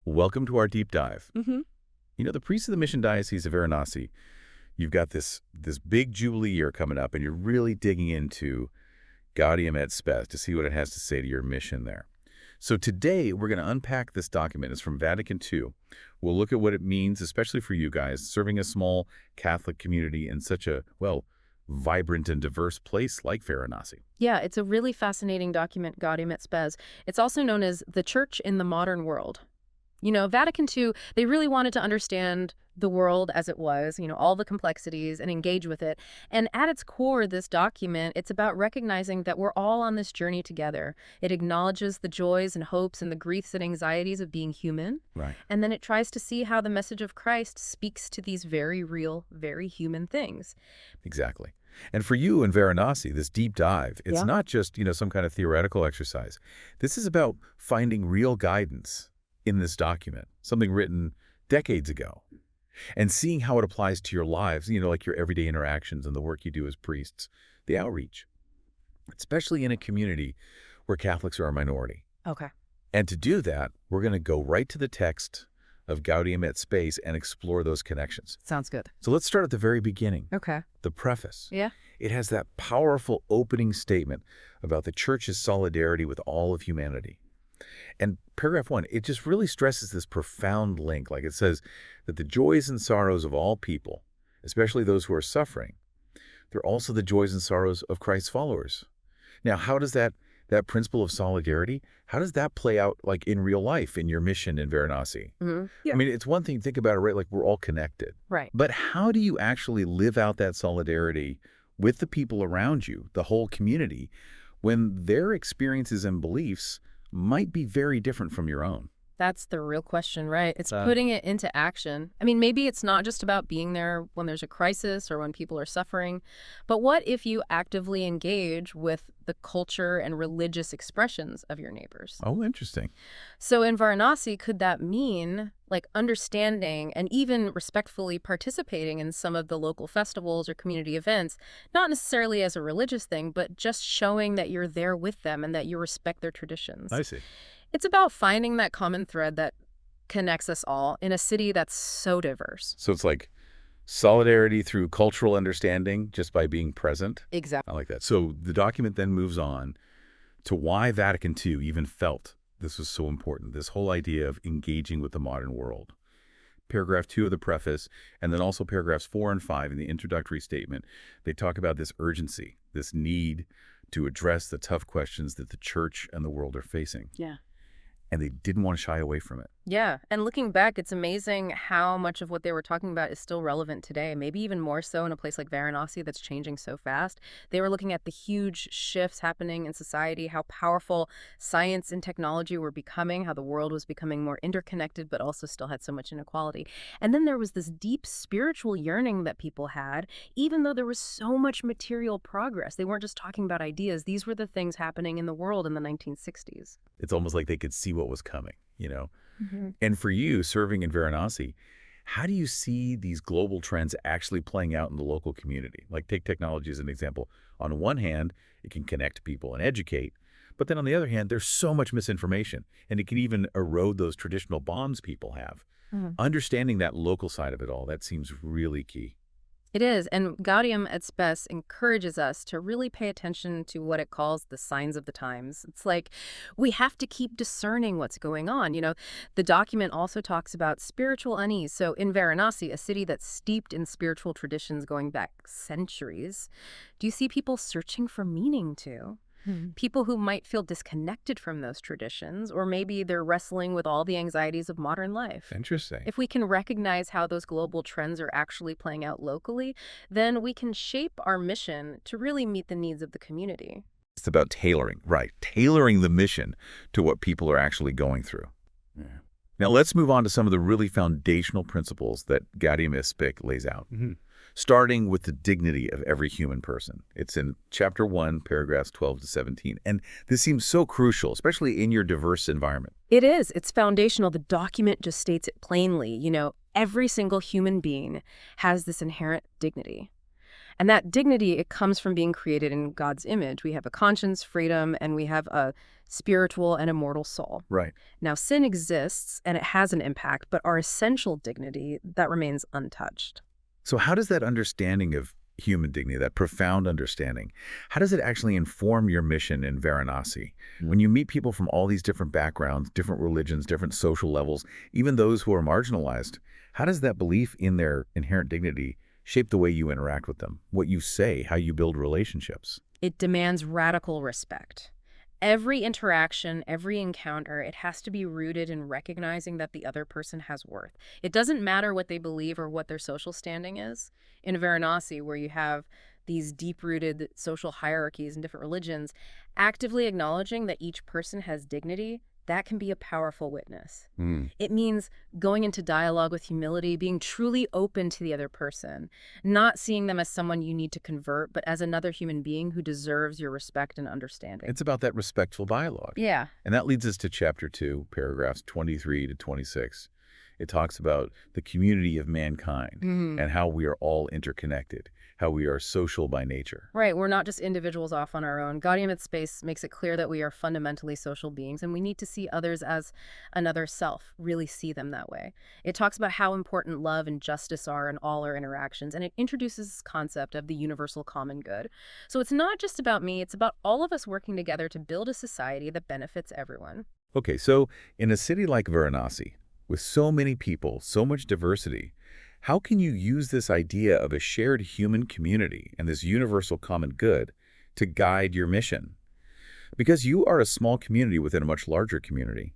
Welcome to our deep dive. hmm The priests of the Mission Diocese of Varanasi, you've got this big Jubilee year coming up, and you're really digging into Gaudium et Spes to see what it has to say to your mission there. So today, we're going to unpack this document. It's from Vatican II. We'll look at what it means, especially for you guys, serving a small Catholic community in such a, well, vibrant and diverse place like Varanasi. Yeah, it's a really fascinating document, Gaudium et Spes. It's also known as the Church in the Modern World. Vatican II, they really wanted to understand the world as it was, all the complexities, and engage with it. And at its core, this document, it's about recognizing that we're all on this journey together. It acknowledges the joys and hopes and the griefs and anxieties of being human. Right. And then it tries to see how the message of Christ speaks to these very real, very human things. Exactly. And for you in Varanasi, this deep dive, it's Yeah. not just, some kind of theoretical exercise. This is about finding real guidance in this document, something written decades ago, and seeing how it applies to your lives, like your everyday interactions and the work you do as priests, the outreach, especially in a community where Catholics are a minority. Okay. And to do that, we're going to go right to the text of Gaudium et Spes and explore those connections. Sounds good. So let's start at the very beginning, Okay. the preface. Yeah. It has that powerful opening statement about the Church's solidarity with all of humanity. And paragraph 1, it just really stresses this profound link. Like it says that the joys and sorrows of all people, especially those who are suffering, they're also the joys and sorrows of Christ's followers. Now, how does that principle of solidarity, how does that play out like in real life in your mission in Varanasi? Yeah. I mean, it's one thing to think about it, right? Like we're all connected. Right. But how do you actually live out that solidarity with the people around you, the whole community, when their experiences and beliefs might be very different from your own? That's the real question, right? It's putting it into action. I mean, maybe it's not just about being there when there's a crisis or when people are suffering, but what if you actively engage with the culture and religious expressions of your neighbors? Oh, interesting. So in Varanasi, could that mean like understanding and even respectfully participating in some of the local festivals or community events, not necessarily as a religious thing, but just showing that you're there with them and that you respect their traditions? I see. It's about finding that common thread that connects us all in a city that's so diverse. So it's like solidarity through cultural understanding just by being present. Exactly. I like that. So the document then moves on to why Vatican II even felt this was so important, this whole idea of engaging with the modern world. Paragraph 2 of the preface, and then also paragraphs 4 and 5 in the introductory statement, they talk about this urgency, this need to address the tough questions that the Church and the world are facing. Yeah. And they didn't want to shy away from it. Yeah. And looking back, it's amazing how much of what they were talking about is still relevant today, maybe even more so in a place like Varanasi that's changing so fast. They were looking at the huge shifts happening in society, how powerful science and technology were becoming, how the world was becoming more interconnected, but also still had so much inequality. And then there was this deep spiritual yearning that people had, even though there was so much material progress. They weren't just talking about ideas. These were the things happening in the world in the 1960s. It's almost like they could see what was coming, And for you, serving in Varanasi, how do you see these global trends actually playing out in the local community? Like take technology as an example. On one hand, it can connect people and educate. But then on the other hand, there's so much misinformation, and it can even erode those traditional bonds people have. Understanding that local side of it all, that seems really key. It is, and Gaudium et Spes encourages us to really pay attention to what it calls the signs of the times. It's like we have to keep discerning what's going on. The document also talks about spiritual unease. So in Varanasi, a city that's steeped in spiritual traditions going back centuries, do you see people searching for meaning too? People who might feel disconnected from those traditions, or maybe they're wrestling with all the anxieties of modern life. Interesting. If we can recognize how those global trends are actually playing out locally, then we can shape our mission to really meet the needs of the community. It's about tailoring, right? Tailoring the mission to what people are actually going through. Yeah. Now let's move on to some of the really foundational principles that Gaudium et Spes lays out. Starting with the dignity of every human person. It's in chapter 1, paragraphs 12 to 17. And this seems so crucial, especially in your diverse environment. It is. It's foundational. The document just states it plainly. Every single human being has this inherent dignity. And that dignity, it comes from being created in God's image. We have a conscience, freedom, and we have a spiritual and immortal soul. Right. Now, sin exists and it has an impact, but our essential dignity, that remains untouched. So how does that understanding of human dignity, that profound understanding, how does it actually inform your mission in Varanasi? When you meet people from all these different backgrounds, different religions, different social levels, even those who are marginalized, how does that belief in their inherent dignity shape the way you interact with them, what you say, how you build relationships? It demands radical respect. Every interaction, every encounter, it has to be rooted in recognizing that the other person has worth. It doesn't matter what they believe or what their social standing is. In Varanasi, where you have these deep-rooted social hierarchies and different religions, actively acknowledging that each person has dignity, that can be a powerful witness. It means going into dialogue with humility, being truly open to the other person, not seeing them as someone you need to convert, but as another human being who deserves your respect and understanding. It's about that respectful dialogue. Yeah. And that leads us to chapter 2, paragraphs 23 to 26. It talks about the community of mankind and how we are all interconnected, how we are social by nature. Right, we're not just individuals off on our own. Gaudium et Spes makes it clear that we are fundamentally social beings, and we need to see others as another self, really see them that way. It talks about how important love and justice are in all our interactions, and it introduces this concept of the universal common good. So it's not just about me, it's about all of us working together to build a society that benefits everyone. Okay, so in a city like Varanasi, with so many people, so much diversity, how can you use this idea of a shared human community and this universal common good to guide your mission? Because you are a small community within a much larger community.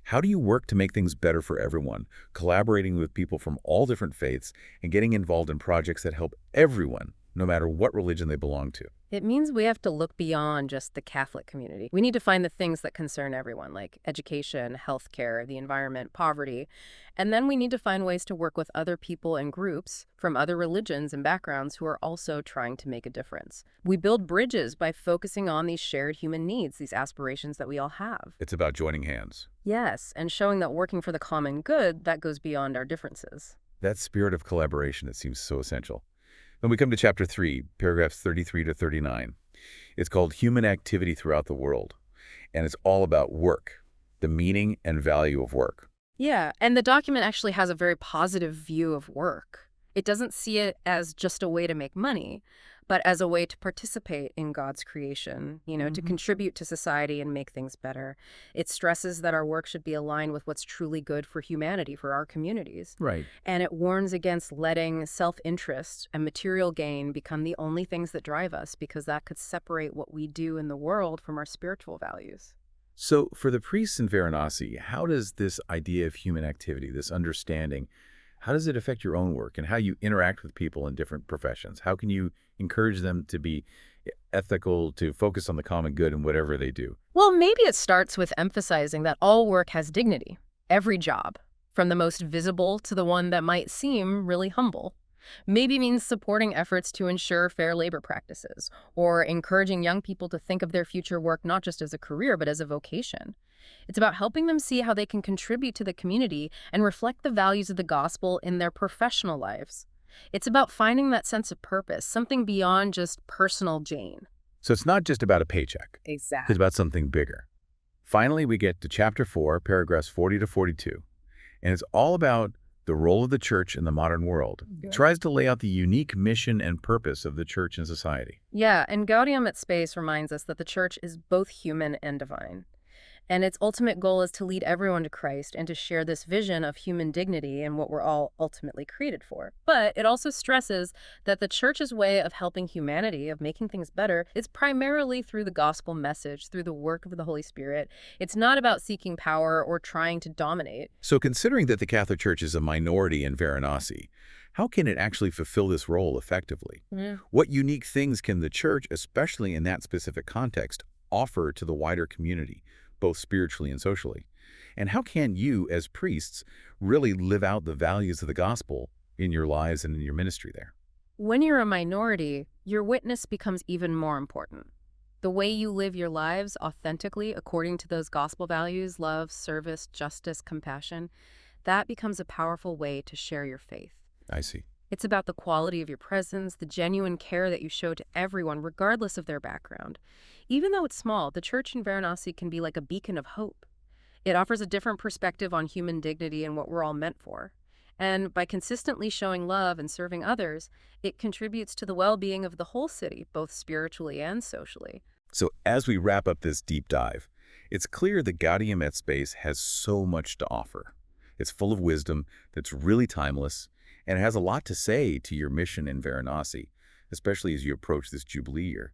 How do you work to make things better for everyone, collaborating with people from all different faiths and getting involved in projects that help everyone, no matter what religion they belong to? It means we have to look beyond just the Catholic community. We need to find the things that concern everyone, like education, healthcare, the environment, poverty. And then we need to find ways to work with other people and groups from other religions and backgrounds who are also trying to make a difference. We build bridges by focusing on these shared human needs, these aspirations that we all have. It's about joining hands. Yes, and showing that working for the common good, that goes beyond our differences. That spirit of collaboration, it seems so essential. Then we come to chapter 3, paragraphs 33 to 39. It's called Human Activity Throughout the World, and it's all about work, the meaning and value of work. Yeah, and the document actually has a very positive view of work. It doesn't see it as just a way to make money, but as a way to participate in God's creation, to contribute to society and make things better. It stresses that our work should be aligned with what's truly good for humanity, for our communities. Right. And it warns against letting self-interest and material gain become the only things that drive us, because that could separate what we do in the world from our spiritual values. So for the priests in Varanasi, how does this idea of human activity, this understanding, how does it affect your own work and how you interact with people in different professions? How can you encourage them to be ethical, to focus on the common good in whatever they do? Well, maybe it starts with emphasizing that all work has dignity, every job, from the most visible to the one that might seem really humble. Maybe means supporting efforts to ensure fair labor practices, or encouraging young people to think of their future work not just as a career, but as a vocation. It's about helping them see how they can contribute to the community and reflect the values of the gospel in their professional lives. It's about finding that sense of purpose, something beyond just personal gain. So it's not just about a paycheck. Exactly. It's about something bigger. Finally, we get to chapter 4, paragraphs 40 to 42, and it's all about the role of the church in the modern world. It tries to lay out the unique mission and purpose of the church and society. Yeah, and Gaudium et Spes reminds us that the church is both human and divine. And its ultimate goal is to lead everyone to Christ and to share this vision of human dignity and what we're all ultimately created for. But it also stresses that the church's way of helping humanity, of making things better, is primarily through the gospel message, through the work of the Holy Spirit. It's not about seeking power or trying to dominate. So considering that the Catholic Church is a minority in Varanasi, how can it actually fulfill this role effectively? What unique things can the church, especially in that specific context, offer to the wider community, both spiritually and socially? And how can you, as priests, really live out the values of the gospel in your lives and in your ministry there? When you're a minority, your witness becomes even more important. The way you live your lives authentically according to those gospel values, love, service, justice, compassion, that becomes a powerful way to share your faith. I see. It's about the quality of your presence, the genuine care that you show to everyone, regardless of their background. Even though it's small, the church in Varanasi can be like a beacon of hope. It offers a different perspective on human dignity and what we're all meant for. And by consistently showing love and serving others, it contributes to the well-being of the whole city, both spiritually and socially. So as we wrap up this deep dive, it's clear that Gaudium et Spes has so much to offer. It's full of wisdom that's really timeless, and it has a lot to say to your mission in Varanasi, especially as you approach this Jubilee year.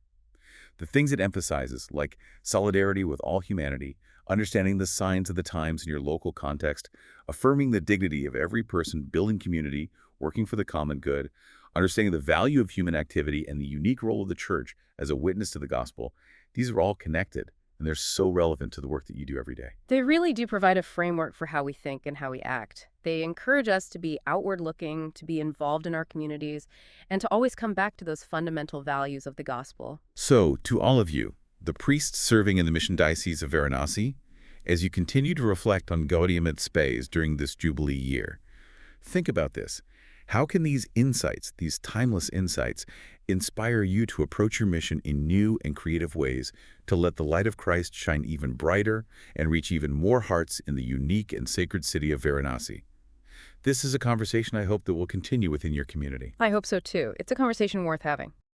The things it emphasizes, like solidarity with all humanity, understanding the signs of the times in your local context, affirming the dignity of every person building community, working for the common good, understanding the value of human activity and the unique role of the church as a witness to the gospel, these are all connected, and they're so relevant to the work that you do every day. They really do provide a framework for how we think and how we act. They encourage us to be outward-looking, to be involved in our communities, and to always come back to those fundamental values of the gospel. So, to all of you, the priests serving in the Mission Diocese of Varanasi, as you continue to reflect on Gaudium et Spes during this Jubilee year, think about this. How can these insights, these timeless insights, inspire you to approach your mission in new and creative ways to let the light of Christ shine even brighter and reach even more hearts in the unique and sacred city of Varanasi? This is a conversation I hope that will continue within your community. I hope so too. It's a conversation worth having.